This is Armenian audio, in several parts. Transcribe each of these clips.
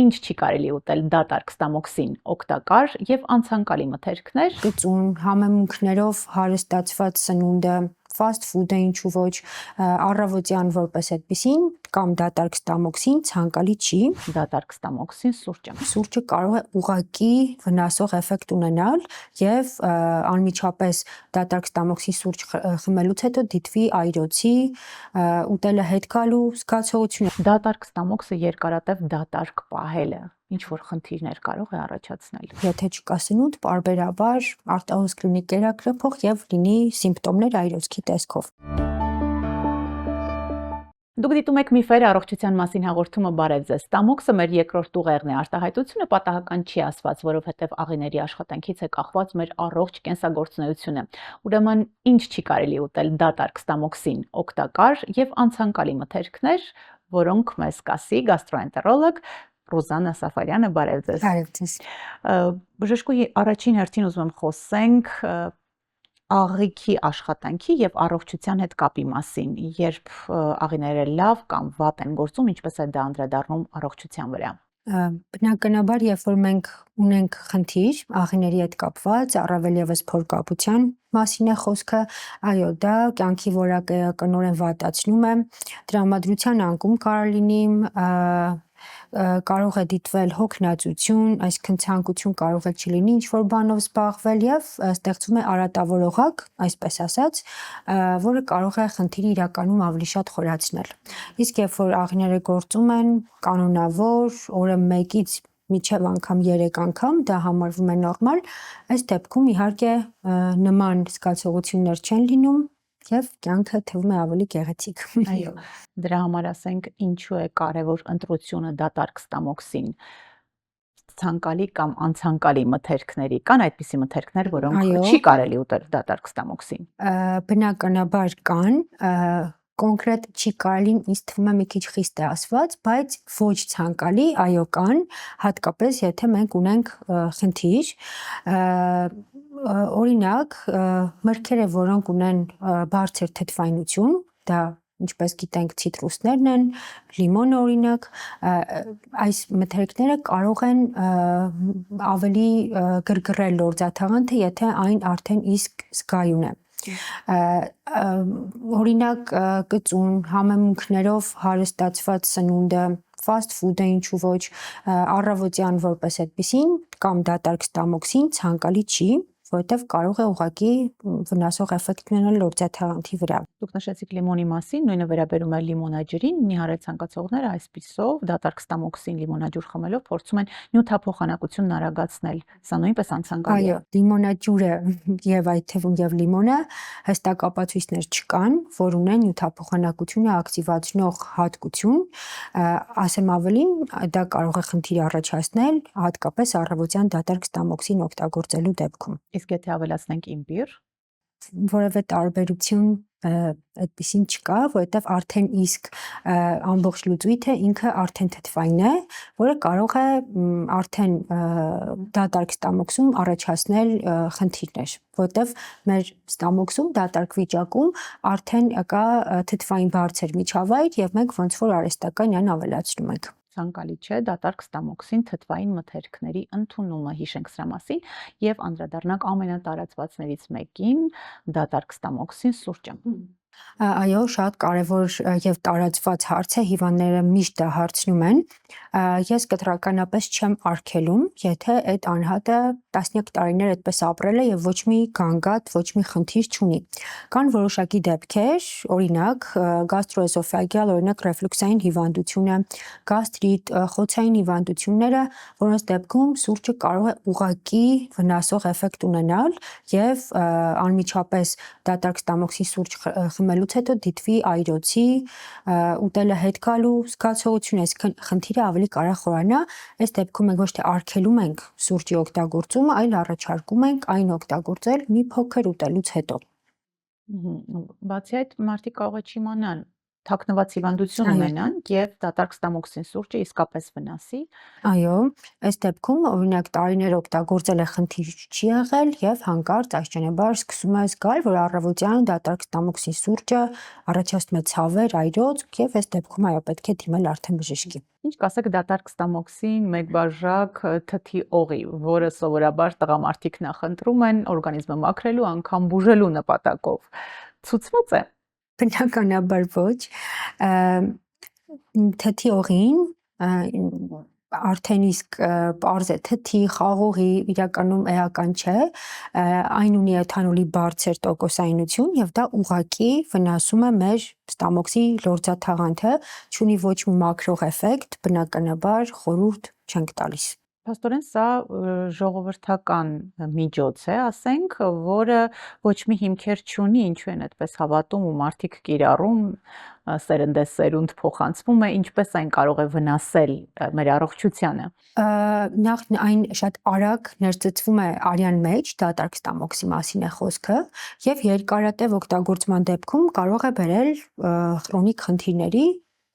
ինչ չի կարելի ուտել դատարկ ստամոքսին, օգտակար եւ անցանկալի մթերքներ։ Գծուն համեմունքներով հարստացված սնունդը, fast food-ը ինչու ոչ, առավոտյան որպես այդպեսին կամ դատարկ ստամոքսին ցանկալի չի։ Դատարկ ստամոքսին սուրճը։ Սուրճը կարող է ուղղակի վնասող էֆեկտ ունենալ եւ անմիջապես դատարկ ստամոքսի սուրճ խմելուց հետո դիտվի այրոցի, ուտելը հետ գալու զգացողություն։ Դատարկ ստամոքսը երկարատև դատարկ պահելը ինչ որ խնդիրներ կարող է առաջացնել։ Եթե չկա սնունդ, պարբերաբար արտահոս կլինի կերակրափող եւ լինի սիմպտոմներ այրոցքի տեսքով։ Դուք դիտում եք միֆերը առողջության մասին հաղորդումը բարև ձեզ։ Ստամոքսը մեր երկրորդ ուղեղն է, արտահայտությունը պատահական չի ասված, որովհետև աղիների աշխատանքից է կախված մեր առողջ կենսագործունեությունը։ Ուրեմն ինչ չի կարելի ուտել դատարկ ստամոքսին, օգտակար եւ անցանկալի մթերքներ, որոնք մեզ կասի գաստրոենտերոլոգ Ռուզաննա Սաֆարյանը, բարև ձեզ։ Բարև ձեզ։ Բժշկուհի, առաջին հերթին ուզում եմ խոսենք աղիքի աշխատանքի եւ առողջության հետ կապի մասին, երբ աղիները լավ կամ վատ են գործում, ինչպես է դա անդրադառնում առողջության վրա։ Բնականաբար, երբ որ մենք ունենք խնդիր աղիների հետ կապված, առավել եւս փորկապության մասին է խոսքը, այո, դա կյանքի որակը կնորեն վատացնում է, տրամադրության անկում կարող լինի, կարող է դիտվել հոգնածություն, այսինքն ցանկություն կարող է չլինի ինչ-որ բանով զբաղվել եւ ստեղծվում է արատավոր օղակ, այսպես ասած, որը կարող է խնդիրը իրականում ավելի շատ խորացնել։ Իսկ երբ որ աղիները գործում են կանոնավոր, օրը 1-ից մինչև անգամ 3 անգամ, դա համարվում է նորմալ, այս դեպքում իհարկե նման զգացողություններ չեն լինում եւ կյանքը թվում է ավելի գեղեցիկ։ Այո, դրա համար ասենք ինչու է կարևոր ընտրությունը դատարկ ստամոքսին։ Ցանկալի կամ անցանկալի մթերքների կան այդպիսի մթերքներ, որոնք չի կարելի ուտել դատարկ ստամոքսին։ Բնականաբար կան, կոնկրետ չի կարելին ինձ թվում է մի քիչ խիստ է ասված, բայց ոչ ցանկալի, այո կան, հատկապես եթե մենք ունենք խնդիր, օրինակ մրգերը, որոնք ունեն բարձր թթվայնություն, դա ինչպես գիտենք ցիտրուսներն են, լիմոնը օրինակ, այս մթերքները կարող են ավելի գրգռել լորձաթաղանթը, եթե այն արդեն իսկ զգայուն է։ Օրինակ գծուն համեմունքներով հարստացված սնունդը, fast food-ը ինչու ոչ, առավոտյան որպես այդպեսին կամ դատարկ ստամոքսին ցանկալի չի, որովհետև կարող է ուղղակի վնասող էֆեկտ ունենալ լորձաթաղանթի վրա։ Դուք նշեցիք լիմոնի մասին, նույնը վերաբերում է լիմոնաջրին, նիհարել ցանկացողները այսպիսով դատարկ ստամոքսին լիմոնաջուր խմելով փորձում են նյութափոխանակությունն արագացնել։ Սա նույնպես անցանկալի է։ Այո, լիմոնաջուրը եւ այդ թվում եւ լիմոնը հստակ ապացույցներ չկան, որ ունեն նյութափոխանակությունը ակտիվացնող հատկություն, ասեմ ավելին, դա կարող է խնդիր առաջացնել հատկապես առավոտյան դատարկ ստամոքսին օգտագործելու դեպքում։ Իսկ եթե ավելացնենք իմբիր, որևէ տարբերություն այդպեսին չկա, որովհետև արդեն իսկ ամբողջ լուծույթը ինքը արդեն թթվային է, որը կարող է արդեն դատարկ ստամոքսում առաջացնել խնդիրներ, որովհետև մեր ստամոքսում դատարկ վիճակում արդեն կա թթվային բարձր միջավայր եւ մենք ոնց որ արհեստական այն ավելացնում ենք։ ցանկալի չէ դատարկ ստամոքսին թթվային մթերքների ընդունումը, հիշենք սրա մասին եւ անդրադառնանք ամենատարածվածներից մեկին դատարկ ստամոքսին սուրճը։ Այո, շատ կարևոր եւ տարածված հարց է, հիվանդները միշտ դա հարցնում են։ Ես կտրականապես չեմ արգելում, եթե այդ անհատը տասնյակ տարիներ այդպես ապրել է եւ ոչ մի գանգատ, ոչ մի խնդիր չունի։ Կան որոշակի դեպքեր, օրինակ գաստրոէսոֆագեալ, օրինակ ռեֆլյուքսային հիվանդությունը, գաստրիտ, խոցային հիվանդությունները, որոնց դեպքում սուրճը կարող է ուղղակի վնասող էֆեկտ ունենալ եւ անմիջապես դատարկ ստամոքսի սուրճ խմելուց հետո դիտվի այրոցի, ուտելը հետ գալու զգացողություն, այսինքն խնդիրը ավելի կարող խորանա, այս դեպքում մենք ոչ թե արգելում ենք սուրճի օգտագործումը, այլ առաջարկում ենք այն օգտագործել մի փոքր ուտելուց հետո։ Բացի այդ, մարդիկ կարող է չիմանան թաքնված հիվանդություն ունենան եւ դատարկ ստամոքսին սուրճը իսկապես վնասի։ Այո, այս դեպքում օրինակ տարիներ օգտագործել է խնդիր չի եղել եւ հանկարծ այսճանաբար սկսում է զգալ, որ առավոտյան դատարկ ստամոքսի սուրճը առաջացնում է ցավեր, այրոց եւ այս դեպքում այո պետք է դիմել արդեն բժշկի։ Ինչ կասեք դատարկ ստամոքսին մեկ բաժակ թթի օղի, որը սովորաբար տղամարդիկ նախընտրում են օրգանիզմը մաքրելու, անգամ բուժելու նպատակով։ Ցուցված է։ Բնականաբար ոչ, թթի օղին արդեն իսկ պարզ է թթի, խաղողի իրականում էական չէ, այն ունի էթանոլի բարձր տոկոսայնություն եւ դա ուղղակի վնասում է մեր ստամոքսի լորձաթաղանթը, չունի ոչ մի մաքրող էֆեկտ, բնականաբար խորհուրդ չենք տալիս։ Փաստորեն սա ժողովրդական միջոց է, ասենք, որը ոչ մի հիմքեր չունի, ինչու են այդպես հավատում ու մարդիկ կիրառում, սերնդեսերունդ փոխանցվում է, ինչպես այն կարող է վնասել մեր առողջությանը։ Նախ այն շատ արագ ներծծվում է արյան մեջ, դատարկ ստամոքսի մասին է խոսքը, եւ երկարատև օգտագործման դեպքում կարող է բերել քրոնիկ խնդիրների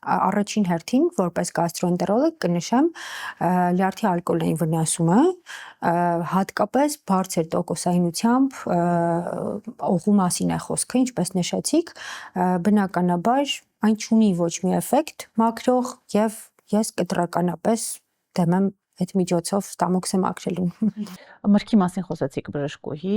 առաջին հերթին որպես գաստրոենտերոլոգ կնշեմ լյարդի ալկոհոլային վնասումը, հատկապես բարձր տոկոսայնությամբ օղու մասին է խոսքը, ինչպես նշեցիք, բնականաբար այն չունի ոչ մի էֆեկտ մաքրող եւ ես կտրականապես դեմ եմ այդ միջոցով ստամոքսը մաքրելուն։ Մրգի մասին խոսեցիք բժշկուհի,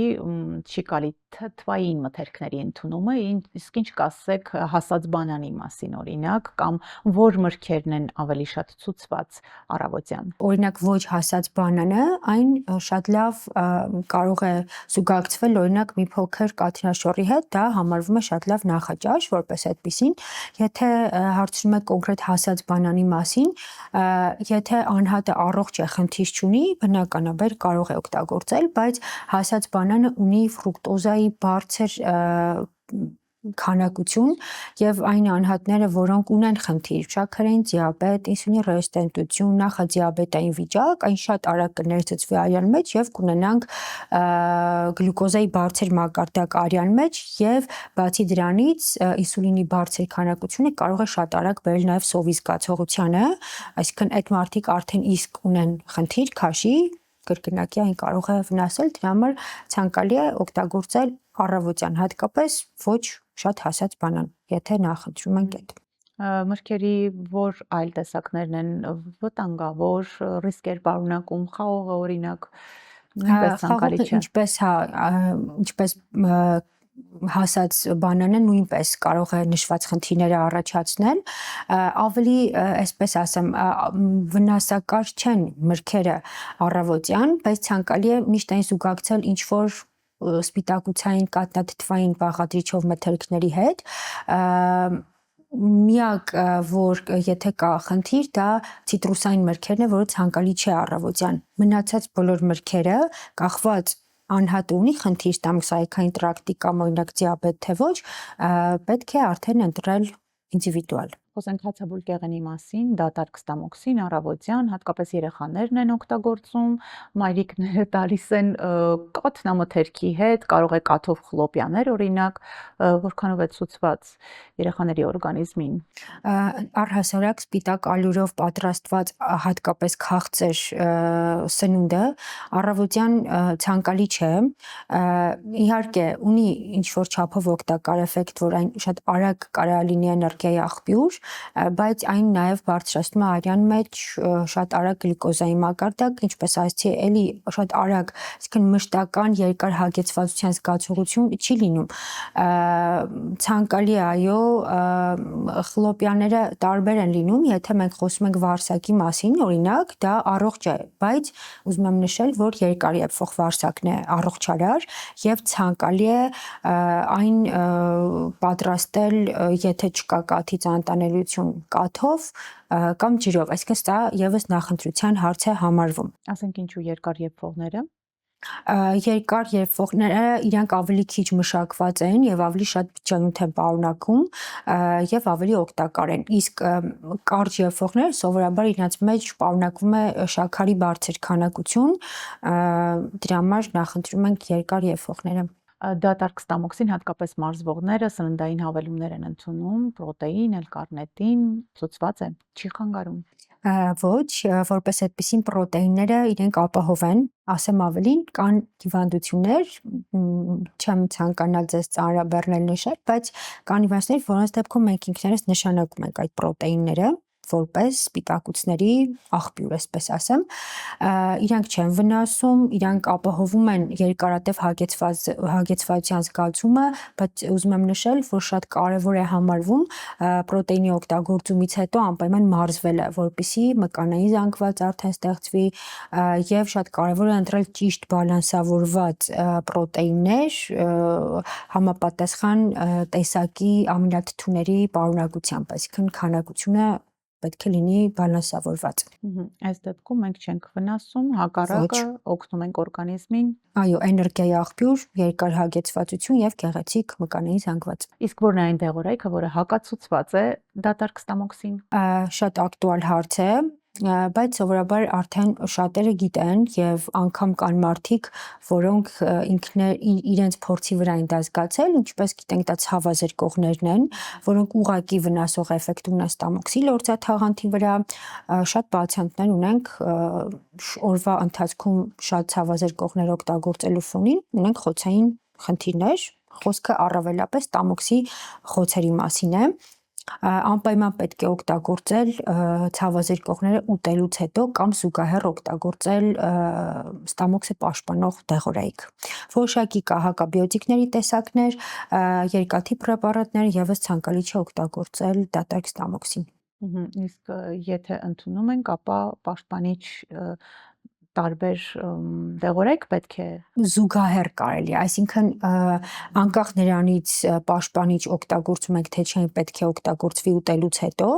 չի կարելի թթվային մթերքների ընդունումը, իսկ ինչ կասեք հասած բանանի մասին օրինակ, կամ որ մրգերն են ավելի շատ ցուցված առավոտյան։ Օրինակ ոչ հասած բանանը, այն շատ լավ կարող է զուգակցվել օրինակ մի փոքր կաթնաշորի հետ, դա համարվում է շատ լավ նախաճաշ, որպես այդպեսին, եթե հարցնում եք կոնկրետ հասած բանանի մասին, եթե անհատը առողջ է, խնդիր չունի, բնականաբար կարող է օգտագործել, բայց հասած բանանը ունի ֆրուկտոզայի բարձր քանակություն եւ այն անհատները, որոնք ունեն խնդիր, շաքարային դիաբետ, ինսուլինի ռեզիստենտություն, նախադիաբետային վիճակ, այն շատ արագ կներծծվի արյան մեջ եւ կունենանք գլյուկոզայի բարձր մակարդակ արյան մեջ եւ բացի դրանից ինսուլինի բարձր քանակությունը կարող է շատ արագ բերել նաեւ սովի զգացողությանը, այսինքն այդ մարդիկ արդեն իսկ ունեն խնդիր, քաշի կրկնակի այն կարող է վնասել, դրա համար ցանկալի է օգտագործել առավոտյան, հատկապես ոչ շատ հասած բանան, եթե նախընտրում ենք այդ։ Մրգերի որ այլ տեսակներն են վտանգավոր, ռիսկեր պարունակում, խաղողը օրինակ նույնպես ցանկալի չէ։ Ինչպես հասած բանանը նույնպես կարող է նշված խնդիրները առաջացնել, ավելի, այսպես ասեմ, վնասակար չեն մրգերը առավոտյան, բայց ցանկալի է միշտ այն զուգակցել ինչ որ սպիտակուցային կաթնաթթվային բաղադրիչով մթերքների հետ, միակ որ եթե կա խնդիր, դա ցիտրուսային մրգերն է, որը ցանկալի չէ առավոտյան։ Մնացած բոլոր մրգերը կախված անհատը ունի խնդիր ստամոքսային տրակտի կամ օրինակ դիաբետ թե ոչ, պետք է արդեն ընտրել ինդիվիդուալ։ Խոսենք հացաբուլկեղենի մասին, դատարկ ստամոքսին առավոտյան, հատկապես երեխաներն են օգտագործում, մայրիկները տալիս են կաթնամթերքի հետ, կարող է կաթով խլոպյաներ օրինակ, որքանով է ցուցված երեխաների օրգանիզմին։ Առհասարակ սպիտակ ալյուրով պատրաստված հատկապես քաղցր սնունդը առավոտյան ցանկալի չէ, իհարկե ունի ինչ որ չափով օգտակար էֆեկտ, որ այն շատ արագ կարող է լինի էներգիայի աղբյուր, բայց այն նաև բարձրացնում է արյան մեջ շատ արագ գլյուկոզայի մակարդակ, ինչպես ասացի, էլի շատ արագ, այսինքն մշտական երկար հագեցվածության զգացողություն չի լինում։ Ցանկալի է, այո, խլոպյաները տարբեր են լինում, եթե մենք խոսում ենք վարսակի մասին, օրինակ, դա առողջ է, բայց ուզում եմ նշել, որ երկարեփող վարսակն է առողջարար եւ ցանկալի է այն պատրաստել, եթե չկա կաթի ծանոթանելիություն կաթով կամ ջրով, այսինքն սա եւս նախընտրության հարց է համարվում։ Ասենք ինչու երկարեփողները։ Երկար երբողները իրանք ավելի քիչ մշակված են եւ ավելի շատ բջջանյութ են պարունակում եւ ավելի օգտակար են, իսկ կարճ երբողները սովորաբար իրենց մեջ պարունակվում է շաքարի բարձր քանակություն, դրա համար նախընտրում ենք երկար երբողները։ Դատարկ ստամոքսին հատկապես մարզվողները սննդային հավելումներ են ընդունում, պրոտեին, L-կարնետին, ցուցված է, չի խանգարում։ Ոչ, որպես այդպիսին պրոտեինները իրենք ապահով են, ասեմ ավելին, կան հիվանդություններ, չեմ ցանկանա ձեզ ծանրաբեռնել նշել, բայց կան հիվանդություններ, որոնց դեպքում մենք ինքներս նշանակում ենք այդ պրոտեինները որպես սպիտակուցների աղբյուր, այսպես ասեմ, իրանք չեն վնասում, իրանք ապահովում են երկարատև հագեցվածության զգացումը, բայց ուզում եմ նշել, որ շատ կարևոր է համարվում պրոտեինի օգտագործումից հետո անպայման մարզվելը, որպեսզի մկանային զանգված արդեն ստեղծվի եւ շատ կարևոր է ընտրել ճիշտ բալանսավորված պրոտեիններ համապատասխան տեսակի ամինաթթուների պարունակությամբ, այսինքն քանակությունը պետք է լինի բալանսավորված։ Այս դեպքում մենք չենք վնասում, հակառակը օգնում ենք օրգանիզմին։ Այո, էներգիայի աղբյուր, երկար հագեցվածություն եւ գեղեցիկ մկանային զանգված։ Իսկ որն է այն դեղորայքը, որը հակացուցված է դատարկ ստամոքսին։ Շատ ակտուալ հարց է, բայց սովորաբար արդեն շատերը գիտեն եւ անգամ կան մարդիկ, որոնք իրենց փորձի վրա են դա զգացել, ինչպես գիտենք, դա ցավազրկողներն են, որոնք ուղղակի վնասող էֆեկտ ունեն ստամոքսի լորձաթաղանթի վրա, շատ պացիենտներ ունենք օրվա ընթացքում շատ ցավազրկողներ օգտագործելու ֆոնին, ունենք խոցային խնդիրներ, խոսքը առավելապես ստամոքսի խոցերի մասին է։ Անպայման պետք է օգտագործել ցավազրկողները ուտելուց հետո կամ զուգահեռ օգտագործել ստամոքսը պաշտպանող դեղորայք։ Որոշակի կա հակաբիոտիկների տեսակներ, երկաթի պրեպարատներ եւս ցանկալի չէ օգտագործել դատարկ ստամոքսին։ Իսկ եթե ընդունում ենք, ապա պաշտպանիչ տարբեր դեղորայք պետք է զուգահեռ կարելի, այսինքն անկախ նրանից պաշտպանիչ օգտագործում ենք թե չէ պետք է օգտագործվի ուտելուց հետո,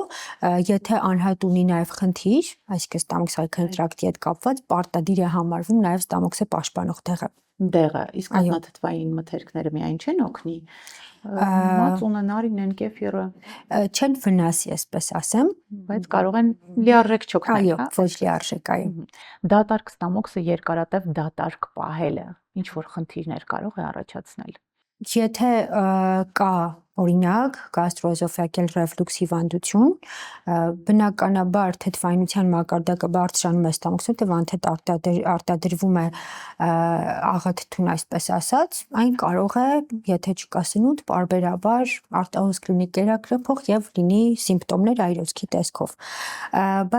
եթե անհատ ունի նաև խնդիր, այսինքն ստամոքսային տրակտի հետ կապված, պարտադիր է համարվում նաև ստամոքսը պաշտպանող դեղը, իսկ կաթնաթթվային մթերքները միայն չեն օգնի, մածունը, նարինեն, կեֆիրը չեն վնասի, այսպես ասեմ, բայց կարող են լիարժեք չօգնել։ Այո, ոչ լիարժեք, այո։ Դատարկ ստամոքսը երկարատև դատարկ պահելը ինչ որ խնդիրներ կարող է առաջացնել։ Եթե կա օրինակ գաստրոէզոֆագեալ ռեֆլուքս հիվանդություն, բնականաբար թթվայնության մակարդակը բարձրանում է ստամոքսում, եւ անթեթ արտադրվում է աղաթթուն, այսպես ասած, այն կարող է, եթե չկա սնունդ, պարբերաբար արտահոս կլինի կերակրափող եւ լինի սիմպտոմներ այրոցքի տեսքով։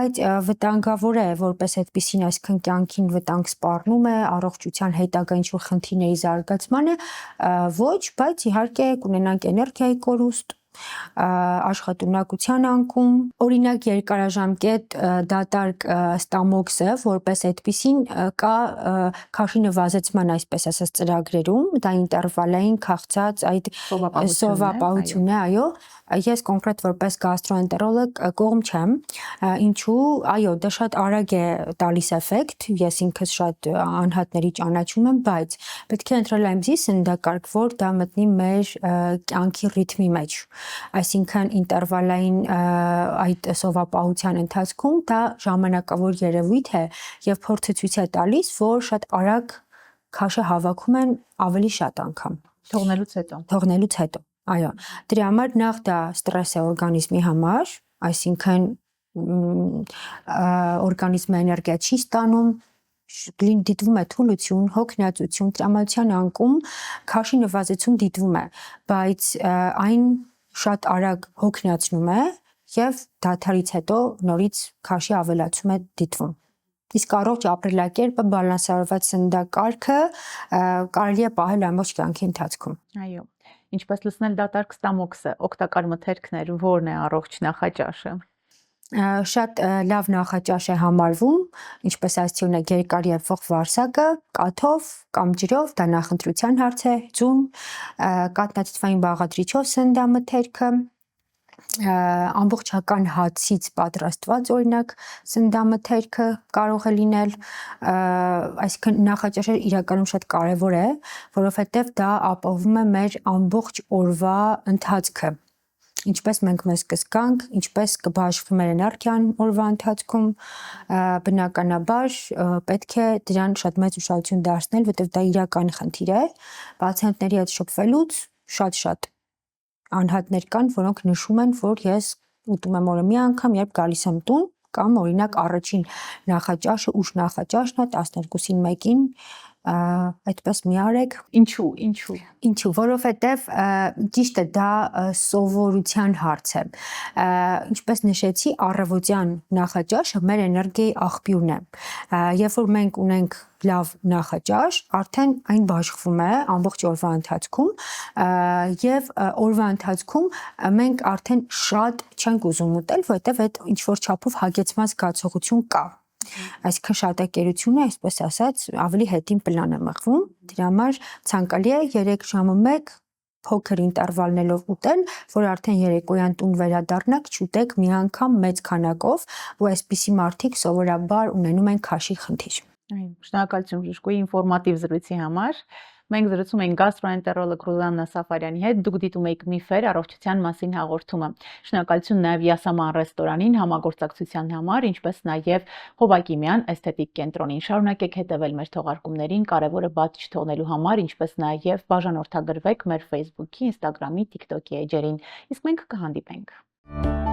Բայց վտանգավոր է որպես այդպիսին, այսինքն կյանքին վտանգ սպառնում է, առողջության հետագա ինչ-որ խնդիրների զարգացմանը, ոչ, բայց իհարկե կունենանք էներգիայի կորուստ, աշխատունակության անկում, օրինակ երկարաժամկետ դատարկ ստամոքսը որպես այդպիսին կա քաշի նվազեցման, այսպես ասած, ծրագրերում, դա ինտերվալային քաղցած այդ սովապահությունն է, այո, ես կոնկրետ որպես գաստրոենտերոլոգ կողմ չեմ, ինչու, այո, դա շատ արագ է տալիս էֆեկտ, ես ինքս շատ անհատների ճանաչում եմ, բայց պետք է ընտրել այնպիսի սննդակարգ, որ դա մտնի մեր կյանքի ռիթմի մեջ, այսինքն ինտերվալային այդ սովապահության ընթացքում դա ժամանակավոր երևույթ է եւ փորձը ցույց է տալիս, որ շատ արագ քաշը հավաքում են ավելի շատ անգամ թողնելուց հետո, այո, դրա համար նախ դա ստրես է օրգանիզմի համար, այսինքն օրգանիզմը էներգիա չի ստանում, դիտվում է թուլություն, հոգնածություն, տրամադրության անկում, քաշի նվազեցում դիտվում է, բայց այն շատ արագ հոգնածնում է եւ դադարից հետո նորից քաշի ավելացում է դիտվում։ Իսկ առողջ ապրելակերպը, բալանսավորված սննդակարգը կարելի է պահել ամբողջ կյանքի ընթացքում։ Այո, ինչպես լցնել դատարկ ստամոքսը, օգտակար մթերքներ, որն է առողջ նախաճաշը։ Շատ լավ նախաճաշ է համարվում, ինչպես ասացի ունեք երկար եփող վարսակը, կաթով կամ ջրով, դա նախընտրության հարց է, ձուն, կաթնաթթվային բաղադրիչով սննդամթերքը, ամբողջական հացից պատրաստված օրինակ սննդամթերքը կարող է լինել, այսինքն նախաճաշը իրականում շատ կարևոր է, որովհետև դա ապահովում է մեր ամբողջ օրվա ընթացքը։ ինչպես մենք մեզ կզգանք, ինչպես կբաշխվի մեր էներգիան օրվա ընթացքում, բնականաբար պետք է դրան շատ մեծ ուշադրություն դարձնել, որտեղ դա իրական խնդիր է։ Պացիենտների հետ շփվելուց շատ անհատներ կան, որոնք նշում են, որ ես ուտում եմ օրը մի անգամ, երբ գալիս եմ տուն, կամ օրինակ առաջին նախաճաշը ուշ նախաճաշն է 12-ին 1-ին, այդպես մի արեք։ Ինչու, որովհետև ճիշտ է, դա սովորության հարց է։ Ինչպես նշեցի, առավոտյան նախաճաշը մեր էներգիայի աղբյուրն է։ Երբ որ մենք ունենք լավ նախաճաշ, արդեն այն բաշխվում է ամբողջ օրվա ընթացքում եւ օրվա ընթացքում մենք արդեն շատ չենք ուզում ուտել, որովհետեւ այդ ինչ որ չափով հագեցված զգացողություն կա։ Այսինքն շատակերությունը, այսպես ասած, ավելի հետին պլան է մղվում։ Դրա համար ցանկալի է 3 ժամը 1 փոքր ինտերվալներով ուտել, որ արդեն երեկոյան տուն վերադառնաք, չուտեք մի անգամ մեծ քանակով, ու այսպիսի մարդիկ սովորաբար ունենում են քաշի խնդիր։ Շնորհակալություն Ժուժկոյի ինֆորմատիվ զրույցի համար։ Մենք զրուցում ենք գաստրոենտերոլոգ Ռուզաննա Սաֆարյանի հետ։ Դուք դիտում եք Միֆեր առողջության մասին հաղորդումը։ Շնորհակալություն նաև Յասաման ռեստորանին համագործակցության համար, ինչպես նաև Հովակիմյան էսթետիկ կենտրոնին։ Շարունակեք հետևել մեր թողարկումներին, կարևորը բաց չթողնելու համար, ինչպես նաև բաժանորդագրվեք մեր Facebook-ի, Instagram-ի, TikTok-ի էջերին։ Իսկ մենք կհանդիպենք։